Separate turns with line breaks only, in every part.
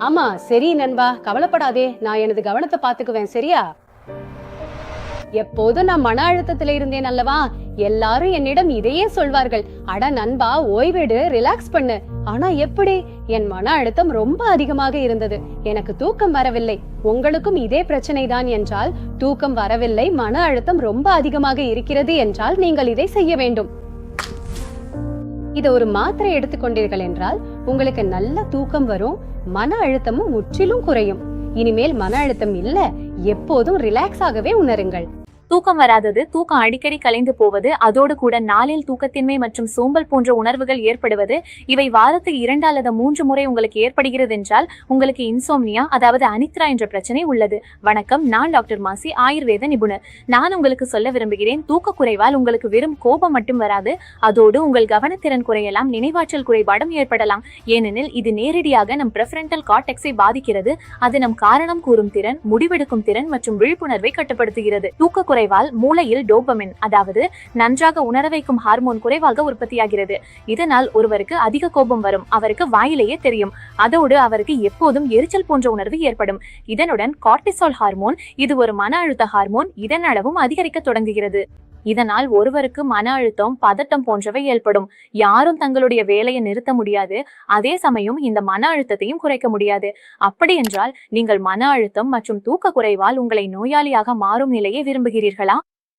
ஆமா சரி நண்பா, கவலைப்படாதே, நான் எனது கவனத்தை பாத்துக்குவேன், சரியா? எப்போதும் நான் மன அழுத்தத்துல இருந்தேன் அல்லவா, எல்லாரும் என்னிடம் இதையே சொல்வார்கள். அட நண்பா, ஓய்வெடு, ரிலாக்ஸ் பண்ணு. ஆனா எப்படி? என் மன அழுத்தம் ரொம்ப அதிகமாக இருந்தது. எனக்கு தூக்கம் வரவில்லை. உங்களுக்கும் இதே பிரச்சனை தான் என்றால், தூக்கம் வரவில்லை, மன அழுத்தம் ரொம்ப அதிகமாக இருக்கிறது என்றால் நீங்கள் இதை செய்ய வேண்டும். இத ஒரு மாத்திரை எடுத்துக்கொண்டீர்கள் என்றால் உங்களுக்கு நல்ல தூக்கம் வரும், மன அழுத்தமும் முற்றிலும் குறையும். இனிமேல் மன அழுத்தம் இல்ல, எப்போதும் ரிலாக்ஸ் ஆகவே உணருங்கள்.
தூக்கம் வராதது, தூக்கம் அடிக்கடி கலைந்து போவது, அதோடு கூட நாளில் தூக்கத்தின்மை மற்றும் சோம்பல் போன்ற உணர்வுகள் ஏற்படுவது, இவை வாரத்துக்கு 2 அல்லது 3 முறை உங்களுக்கு ஏற்படுகிறது என்றால் உங்களுக்கு இன்சோம்னியா, அதாவது அனித்ரா என்ற பிரச்சனை உள்ளது. வணக்கம், நான் டாக்டர் மாசி, ஆயுர்வேத நிபுணர். நான் உங்களுக்கு சொல்ல விரும்புகிறேன், தூக்க குறைவால் உங்களுக்கு வெறும் கோபம் மட்டும் வராது, அதோடு உங்கள் கவனத்திறன் குறையலாம், நினைவாற்றல் குறைபாடும் ஏற்படலாம். ஏனெனில் இது நேரடியாக நம் பிரெஃபரண்டல் கார்டெக்ஸை பாதிக்கிறது. அது நம் காரணம் கூறும் திறன், முடிவெடுக்கும் திறன் மற்றும் விழிப்புணர்வை கட்டுப்படுத்துகிறது. தூக்க குறைவால் மூளையில் டோபமின், அதாவது நன்றாக உணர வைக்கும் ஹார்மோன் குறைவாக உற்பத்தியாகிறது. இதனால் ஒருவருக்கு அதிக கோபம் வரும், அவருக்கு வாயிலேயே தெரியும். அதோடு அவருக்கு எப்போதும் எரிச்சல் போன்ற உணர்வு ஏற்படும். இதனுடன் கார்டிசால் ஹார்மோன், இது ஒரு மன அழுத்த ஹார்மோன், இதன் அளவும் அதிகரிக்க தொடங்குகிறது. இதனால் ஒருவருக்கு மன அழுத்தம், பதட்டம் போன்றவை ஏற்படும். யாரும் தங்களுடைய வேலையை நிறுத்த முடியாது, அதே சமயம் இந்த மன அழுத்தத்தையும் குறைக்க முடியாது. அப்படி என்றால் நீங்கள் மன அழுத்தம் மற்றும் தூக்க குறைவால் உங்களை நோயாளியாக மாறும் நிலையை விரும்புகிறீர்களா?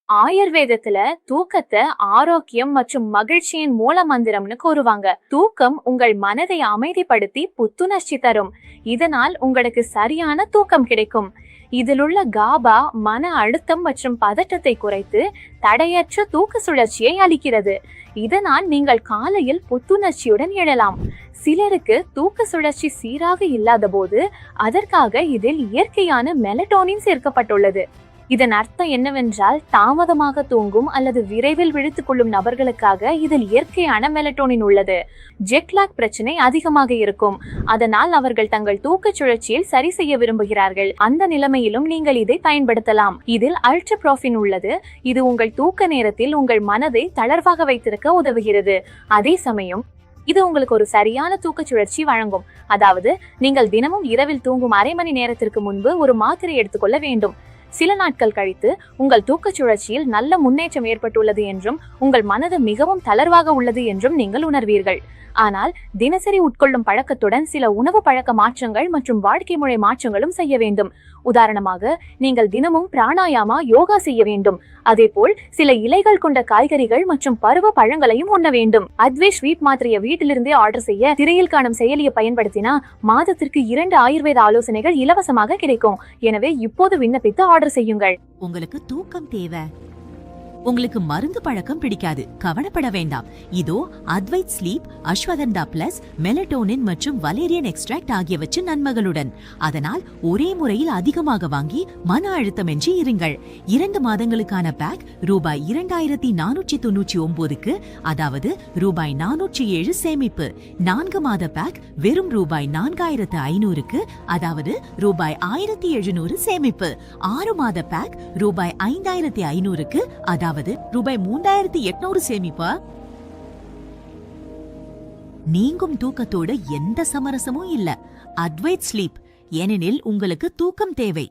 ஆயுர்வேதத்துல தூக்கத்தை ஆரோக்கியம் மற்றும் மகிழ்ச்சியின் மூல மந்திரம்னு கூறுவாங்க. தூக்கம் உங்கள் மனதை அமைதிப்படுத்தி புத்துணர்ச்சி தரும். இதனால் உங்களுக்கு சரியான தூக்கம் கிடைக்கும். இதிலுள்ள காபா மன அழுத்தம் மற்றும் பதட்டத்தை குறைத்து தடையற்ற தூக்க சுழற்சியை அளிக்கிறது. இதனால் நீங்கள் காலையில் புத்துணர்ச்சியுடன் எழலாம். சிலருக்கு தூக்க சுழற்சி சீராக இல்லாத போது அதற்காக இதில் இயற்கையான மெலட்டோனின் சேர்க்கப்பட்டுள்ளது. இதன் அர்த்தம் என்னவென்றால், தாமதமாக தூங்கும் அல்லது விரைவில் விழித்துக் கொள்ளும் நபர்களுக்காக இதில் இயற்கையான மெலட்டோனின் உள்ளது. ஜெட்லாக் பிரச்சனை அதிகமாக இருக்கும், அதனால் அவர்கள் தங்கள் தூக்க சுழற்சியில் சரி செய்ய விரும்புகிறார்கள். அந்த நிலைமையிலும் நீங்கள் இதை பயன்படுத்தலாம். இதில் அல்ட்ராப்ரோஃபின் உள்ளது. இது உங்கள் தூக்க நேரத்தில் உங்கள் மனதை தளர்வாக வைத்திருக்க உதவுகிறது. அதே சமயம் இது உங்களுக்கு ஒரு சரியான தூக்க சுழற்சி வழங்கும். அதாவது நீங்கள் தினமும் இரவில் தூங்கும் அரை மணி நேரத்திற்கு முன்பு ஒரு மாத்திரை எடுத்துக்கொள்ள வேண்டும். சில நாட்கள் கழித்து உங்கள் தூக்க சுழற்சியில் நல்ல முன்னேற்றம் ஏற்பட்டுள்ளது என்றும் உங்கள் மனது மிகவும் தளர்வாக உள்ளது என்றும் நீங்கள் உணர்வீர்கள். ஆனால் தினசரி உட்கொள்ளும் பழக்கத்துடன் சில உணவு பழக்க மாற்றங்கள் மற்றும் வாழ்க்கை முறை மாற்றங்களும் செய்ய வேண்டும். உதாரணமாக, நீங்கள் தினமும் பிராணாயாமா, யோகா செய்ய வேண்டும். அதேபோல் சில இலைகள் கொண்ட காய்கறிகள் மற்றும் பருவ பழங்களையும் உண்ண வேண்டும். அத்வே ஸ்வீட் மாத்திரையை வீட்டிலிருந்தே ஆர்டர் செய்ய திரையில் காணும் செயலியை பயன்படுத்தினா மாதத்திற்கு 2 ஆயுர்வேத ஆலோசனைகள் இலவசமாக கிடைக்கும். எனவே இப்போது விண்ணப்பித்து ஆர்டர் செய்யுங்கள்.
உங்களுக்கு தூக்கம் தேவை, உங்களுக்கு மருந்து பழக்கம் பிடிக்காது, கவலைப்பட வேண்டாம். இதோ Advait sleep, ashwagandha plus, melatonin மற்றும் வலேரியன் எக்ஸ்ட்ராக்ட் ஆகியவற்றின் நன்மைகளுடன். அதனால் ஒரே முறையில் அதிகமாக வாங்கி மன அழுத்தமின்றி இருங்கள். 2 மாதங்களுக்கான பேக் ரூபாய் 2499க்கு, அதாவது ரூபாய் 407 சேமிப்பு. 4 மாத பேக் வெறும் ரூபாய் 4500க்கு, அதாவது ரூபாய் 1700 சேமிப்பு. 6 மாத பேக் ரூபாய் 5500க்கு, அதாவது ரூபாய் 3800 சேமிப்பா. நீங்கும் தூக்கத்தோடு எந்த சமரசமும் இல்ல. அத்வைத் ஸ்லீப், ஏனெனில் உங்களுக்கு தூக்கம் தேவை.